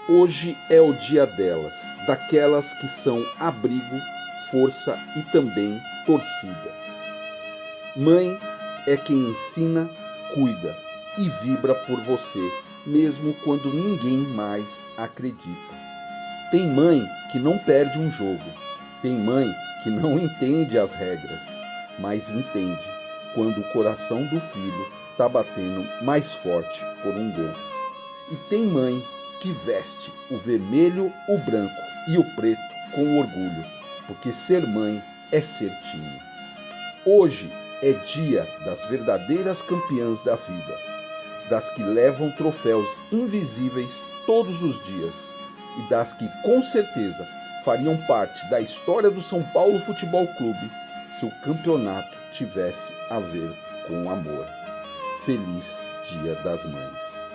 Hoje é o dia delas, daquelas que são abrigo, força e também torcida. Mãe é quem ensina, cuida e vibra por você, mesmo quando ninguém mais acredita. Tem mãe que não perde um jogo, tem mãe que não entende as regras, mas entende quando o coração do filho está batendo mais forte por um gol. E tem mãe que veste o vermelho, o branco e o preto com orgulho, porque ser mãe é ser time. Hoje é dia das verdadeiras campeãs da vida, das que levam troféus invisíveis todos os dias e das que com certeza fariam parte da história do São Paulo Futebol Clube se o campeonato tivesse a ver com amor. Feliz Dia das Mães.